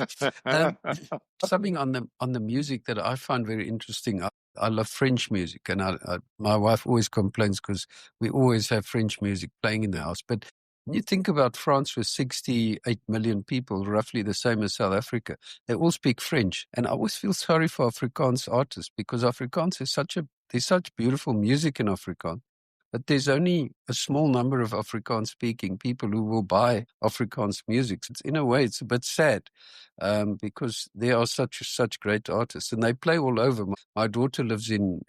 Something on the music that I find very interesting. I love French music, and my wife always complains because we always have French music playing in the house. But when you think about France with 68 million people, roughly the same as South Africa, they all speak French. And I always feel sorry for Afrikaans artists because Afrikaans is there's such beautiful music in Afrikaans. But there's only a small number of Afrikaans-speaking people who will buy Afrikaans music. In a way, it's a bit sad because there are such great artists, and they play all over. My daughter lives in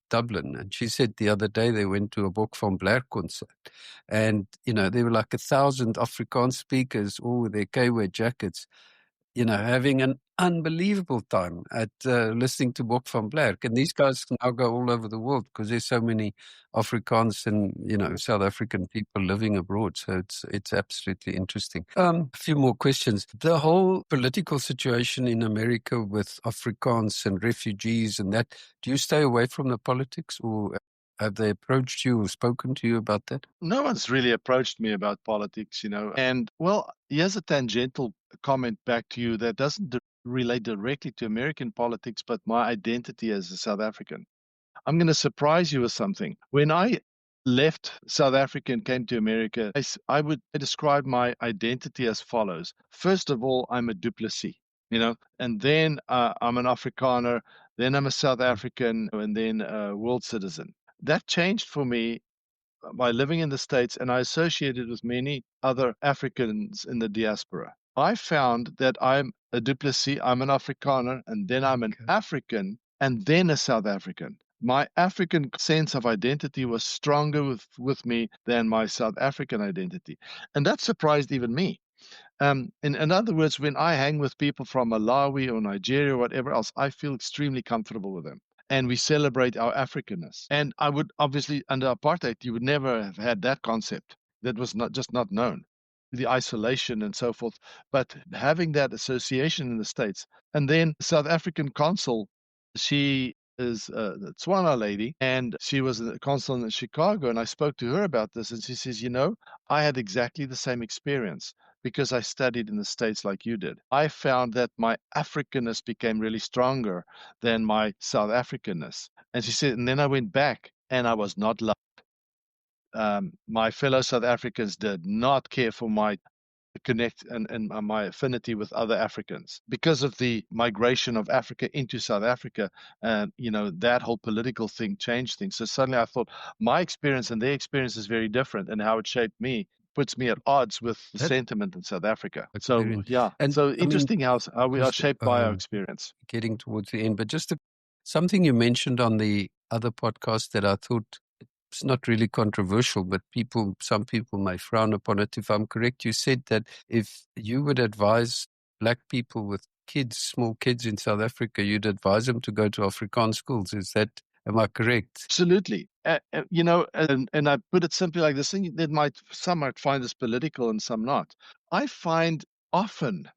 Dublin, and she said the other day they went to a Bok van Blair concert, and there were like 1,000 Afrikaans speakers, all with their K-wear jackets, having an unbelievable time at listening to Bok van Blair. And these guys now go all over the world because there's so many Afrikaans and, South African people living abroad. So it's absolutely interesting. A few more questions. The whole political situation in America with Afrikaans and refugees and that, do you stay away from the politics or Have they approached you or spoken to you about that? No one's really approached me about politics, And, well, here's a tangential comment back to you that doesn't relate directly to American politics, but my identity as a South African. I'm going to surprise you with something. When I left South Africa and came to America, I would describe my identity as follows. First of all, I'm a Du Plessis, and then I'm an Afrikaner, then I'm a South African, and then a world citizen. That changed for me by living in the States, and I associated with many other Africans in the diaspora. I found that I'm a Du Plessis, I'm an Afrikaner, and then I'm an African, and then a South African. My African sense of identity was stronger with me than my South African identity. And that surprised even me. In other words, when I hang with people from Malawi or Nigeria or whatever else, I feel extremely comfortable with them. And we celebrate our Africanness. And I would obviously, under apartheid, you would never have had that concept. That was not known, the isolation and so forth. But having that association in the States, and then South African consul, she is a Tswana lady, and she was a consul in Chicago, and I spoke to her about this, and she says, I had exactly the same experience because I studied in the States like you did. I found that my Africanness became really stronger than my South Africanness. And she said, and then I went back and I was not loved. My fellow South Africans did not care for my connect and my affinity with other Africans because of the migration of Africa into South Africa. And, that whole political thing changed things. So suddenly I thought my experience and their experience is very different, and how it shaped me puts me at odds with the sentiment in South Africa. So, yeah. And so interesting how we are shaped by our experience. Getting towards the end, but just something you mentioned on the other podcast that I thought it's not really controversial, but some people may frown upon it. If I'm correct, you said that if you would advise Black people with kids, small kids in South Africa, you'd advise them to go to Afrikaans schools. Am I correct? Absolutely. And I put it simply like this, some might find this political and some not. I find often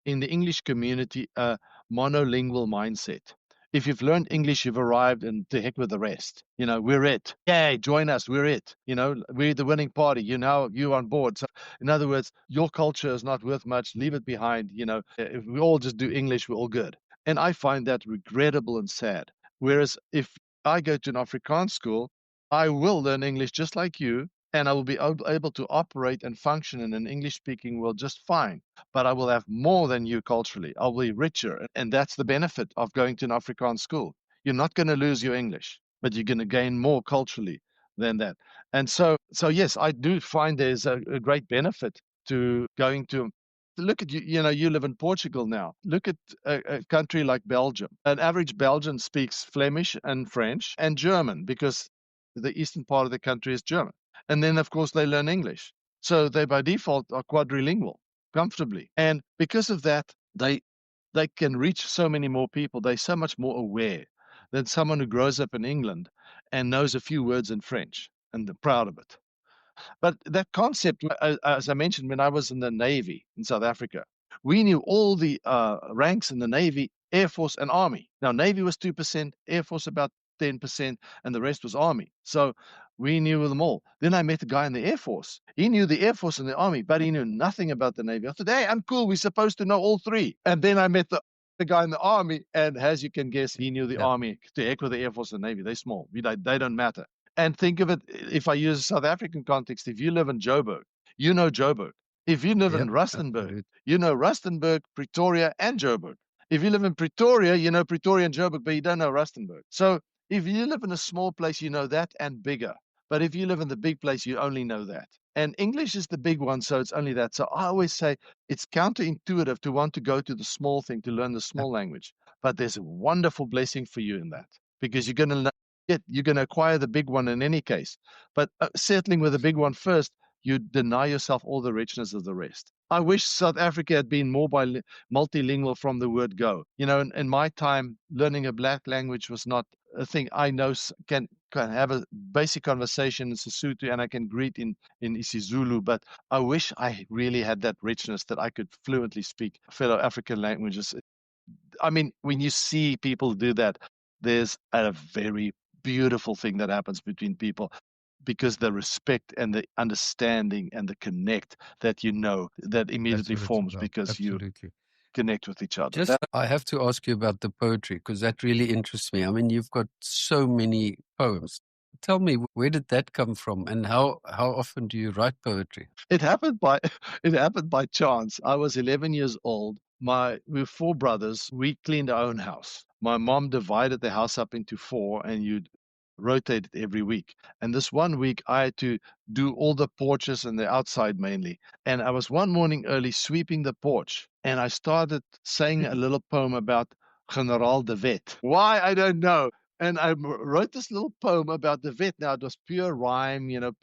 in the English community a monolingual mindset. If you've learned English, you've arrived, and to heck with the rest. We're it. Yay, join us. We're it. We're the winning party. You're on board. So, in other words, your culture is not worth much. Leave it behind. If we all just do English, we're all good. And I find that regrettable and sad. Whereas if I go to an Afrikaans school, I will learn English just like you, and I will be able to operate and function in an English-speaking world just fine. But I will have more than you culturally. I'll be richer, and that's the benefit of going to an Afrikaans school. You're not going to lose your English, but you're going to gain more culturally than that. And so yes, I do find there's a great benefit to going to. Look at you. You live in Portugal now. Look at a country like Belgium. An average Belgian speaks Flemish and French and German because the eastern part of the country is German. And then, of course, they learn English. So they, by default, are quadrilingual comfortably. And because of that, they can reach so many more people. They're so much more aware than someone who grows up in England and knows a few words in French and they're proud of it. But that concept, as I mentioned, when I was in the Navy in South Africa, we knew all the ranks in the Navy, Air Force, and Army. Now, Navy was 2%, Air Force about 10%, and the rest was Army. So we knew them all. Then I met a guy in the Air Force. He knew the Air Force and the Army, but he knew nothing about the Navy. I thought, hey, I'm cool. We're supposed to know all three. And then I met the guy in the Army, and as you can guess, he knew the Army. To heck with the Air Force and Navy. They're small. They don't matter. And think of it, if I use a South African context, if you live in Joburg, you know Joburg. If you live in Rustenburg, you know Rustenburg, Pretoria, and Joburg. If you live in Pretoria, you know Pretoria and Joburg, but you don't know Rustenburg. So if you live in a small place, you know that and bigger. But if you live in the big place, you only know that. And English is the big one, so it's only that. So I always say it's counterintuitive to want to go to the small thing, to learn the small language. But there's a wonderful blessing for you in that, because you're going to acquire the big one in any case. But settling with the big one first, you deny yourself all the richness of the rest. I wish South Africa had been more multilingual from the word go. In my time, learning a Black language was not a thing. I know can have a basic conversation in Sesotho, and I can greet in isiZulu, but I wish I really had that richness that I could fluently speak fellow African languages. I mean, when you see people do that, there's a very beautiful thing that happens between people, because the respect and the understanding and the connect that that immediately forms because Absolutely. you connect with each other. Just, I have to ask you about the poetry, because that really interests me. I mean, you've got so many poems. Tell me, where did that come from, and how often do you write poetry? It happened by it happened by chance. I was 11 years old. We were four brothers. We cleaned our own house. My mom divided the house up into four, and you'd rotate it every week. And this one week, I had to do all the porches and the outside mainly. And I was one morning early sweeping the porch, and I started saying a little poem about Generaal de Wet. Why? I don't know. And I wrote this little poem about the vet. Now, it was pure rhyme, and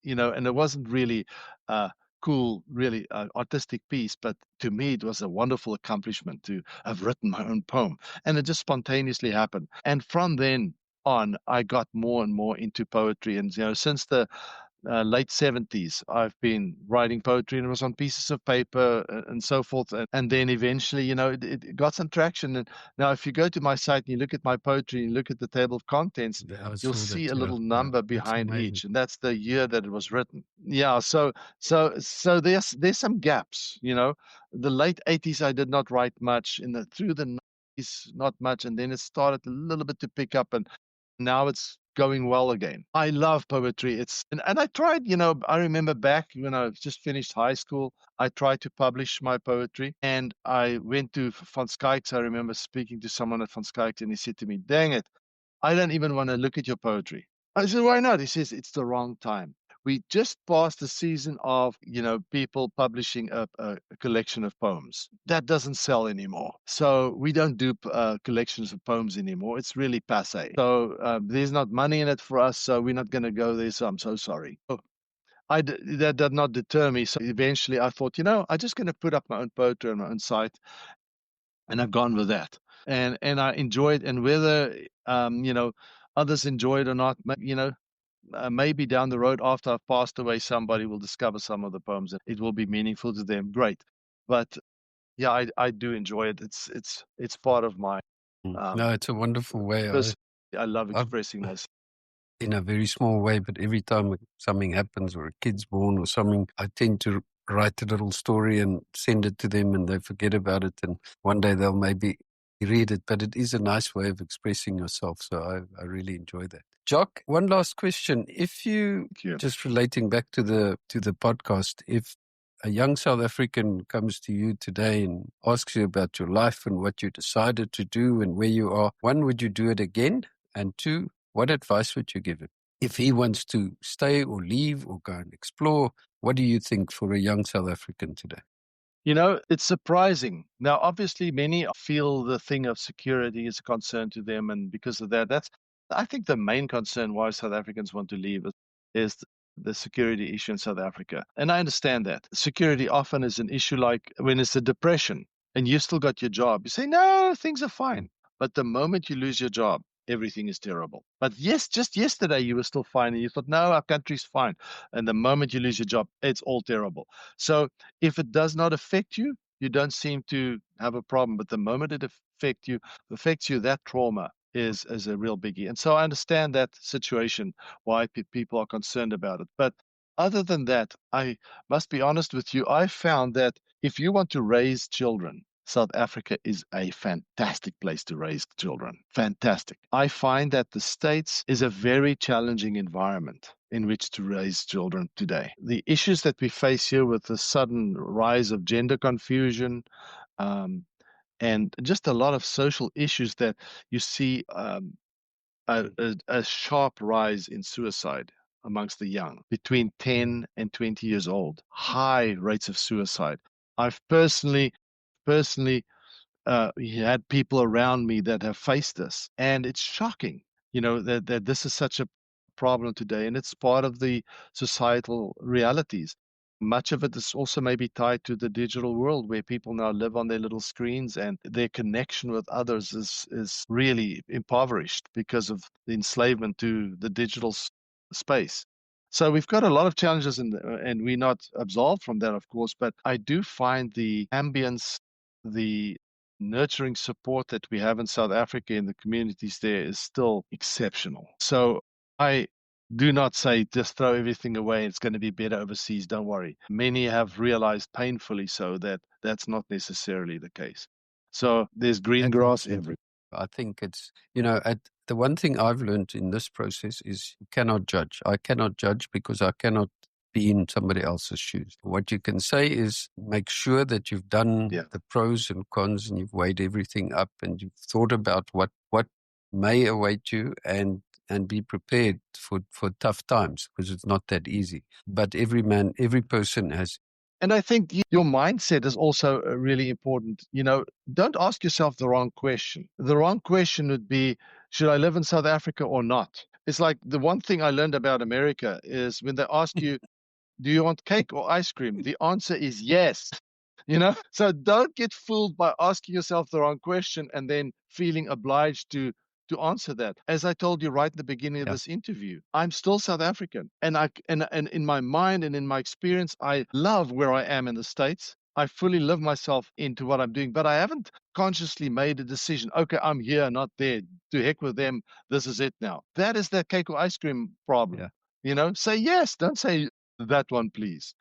it wasn't really cool, really artistic piece, but to me it was a wonderful accomplishment to have written my own poem, and it just spontaneously happened. And from then on, I got more and more into poetry, and since the late 70s, I've been writing poetry, and it was on pieces of paper and so forth. And then eventually, it got some traction. And now, if you go to my site and you look at my poetry and you look at the table of contents, you'll see a little number behind each, and that's the year that it was written. Yeah, so there's some gaps. The late 80s, I did not write much. Through the 90s, not much, and then it started a little bit to pick up, and now it's going well again. I love poetry. And I tried, I remember back when I just finished high school, I tried to publish my poetry, and I went to Van Skyks. I remember speaking to someone at Van Skyks, and he said to me, "Dang it, I don't even want to look at your poetry." I said, "Why not?" He says, "It's the wrong time. We just passed the season of, people publishing a collection of poems. That doesn't sell anymore. So we don't do collections of poems anymore. It's really passé. So there's not money in it for us, so we're not going to go there. So I'm so sorry." That did not deter me. So eventually I thought, I'm just going to put up my own poetry on my own site. And I've gone with that. And I enjoy it. And whether, others enjoy it or not, maybe down the road after I've passed away, somebody will discover some of the poems and it will be meaningful to them. Great. But yeah, I do enjoy it. It's part of my No, it's a wonderful way. I love expressing myself. In a very small way, but every time something happens or a kid's born or something, I tend to write a little story and send it to them, and they forget about it, and one day they'll maybe read it. But it is a nice way of expressing yourself, so I really enjoy that. Jacques, one last question. If you, just relating back to the podcast, if a young South African comes to you today and asks you about your life and what you decided to do and where you are, one, would you do it again? And two, what advice would you give him? If he wants to stay or leave or go and explore, what do you think for a young South African today? It's surprising. Now, obviously, many feel the thing of security is a concern to them. And because of that, I think the main concern why South Africans want to leave is the security issue in South Africa. And I understand that. Security often is an issue like when it's a depression and you still got your job. You say, no, things are fine. But the moment you lose your job, everything is terrible. But yes, just yesterday you were still fine and you thought, no, our country's fine. And the moment you lose your job, it's all terrible. So if it does not affect you, you don't seem to have a problem. But the moment it affects you, that trauma is a real biggie. And so I understand that situation, why people are concerned about it. But other than that, I must be honest with you, I found that if you want to raise children, South Africa is a fantastic place to raise children. Fantastic. I find that the States is a very challenging environment in which to raise children today. The issues that we face here with the sudden rise of gender confusion, and just a lot of social issues that you see a sharp rise in suicide amongst the young, between 10 and 20 years old, high rates of suicide. I've personally had people around me that have faced this, and it's shocking, that this is such a problem today, and it's part of the societal realities. Much of it is also maybe tied to the digital world where people now live on their little screens and their connection with others is really impoverished because of the enslavement to the digital space. So we've got a lot of challenges, and we're not absolved from that, of course, but I do find the ambience, the nurturing support that we have in South Africa in the communities there is still exceptional. So I do not say just throw everything away. It's going to be better overseas. Don't worry. Many have realized painfully so that that's not necessarily the case. So there's green grass everywhere. I think it's, the one thing I've learned in this process is you cannot judge. I cannot judge because I cannot be in somebody else's shoes. What you can say is make sure that you've done the pros and cons and you've weighed everything up and you've thought about what may await you and be prepared for tough times because it's not that easy. But every person has. And I think your mindset is also really important. Don't ask yourself the wrong question. The wrong question would be, should I live in South Africa or not? It's like the one thing I learned about America is when they ask you, do you want cake or ice cream? The answer is yes. So don't get fooled by asking yourself the wrong question and then feeling obliged to answer that. As I told you right at the beginning of this interview, I'm still South African. And in my mind and in my experience, I love where I am in the States. I fully live myself into what I'm doing, but I haven't consciously made a decision. Okay, I'm here, not there. To heck with them. This is it now. That is the cake or ice cream problem. Say yes. Don't say that one, please.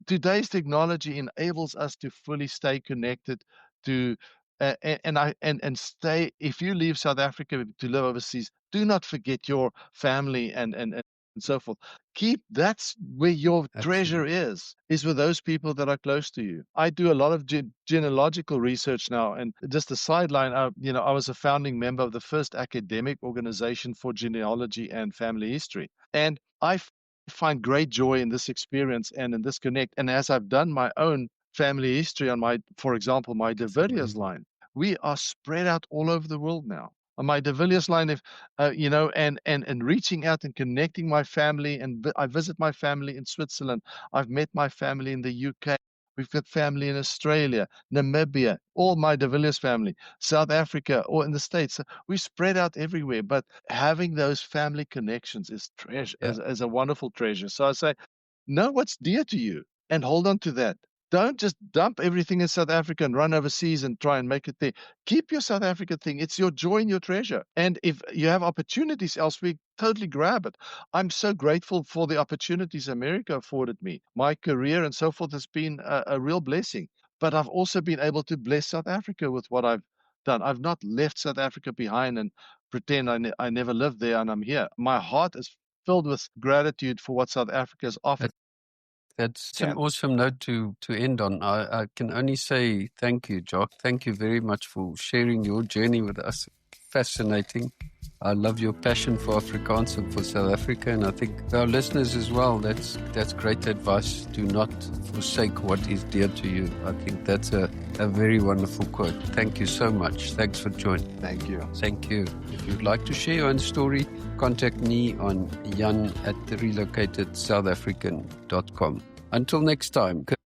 Today's technology enables us to fully stay connected to and stay. If you leave South Africa to live overseas, do not forget your family and so forth. That's where your treasure is with those people that are close to you. I do a lot of genealogical research now, and just a sideline, I was a founding member of the first academic organization for genealogy and family history, and I find great joy in this experience and in this connect. And as I've done my own family history on for example, my De Villiers line, we are spread out all over the world now. On my De Villiers line, and reaching out and connecting my family, and I visit my family in Switzerland. I've met my family in the UK. We've got family in Australia, Namibia, all my De Villiers family, South Africa, or in the States. We spread out everywhere, but having those family connections is treasure, is a wonderful treasure. So I say, know what's dear to you and hold on to that. Don't just dump everything in South Africa and run overseas and try and make it there. Keep your South Africa thing. It's your joy and your treasure. And if you have opportunities elsewhere, totally grab it. I'm so grateful for the opportunities America afforded me. My career and so forth has been a real blessing. But I've also been able to bless South Africa with what I've done. I've not left South Africa behind and pretend I never lived there and I'm here. My heart is filled with gratitude for what South Africa has offered. That's an awesome note to end on. I can only say thank you, Jacques. Thank you very much for sharing your journey with us. Fascinating. I love your passion for Afrikaans and for South Africa, and I think our listeners as well, that's great advice. Do not forsake what is dear to you. I think that's a very wonderful quote. Thank you so much. Thanks for joining. Thank you. Thank you. If you'd like to share your own story, contact me on jan@relocatedSouthAfrican.com. Until next time,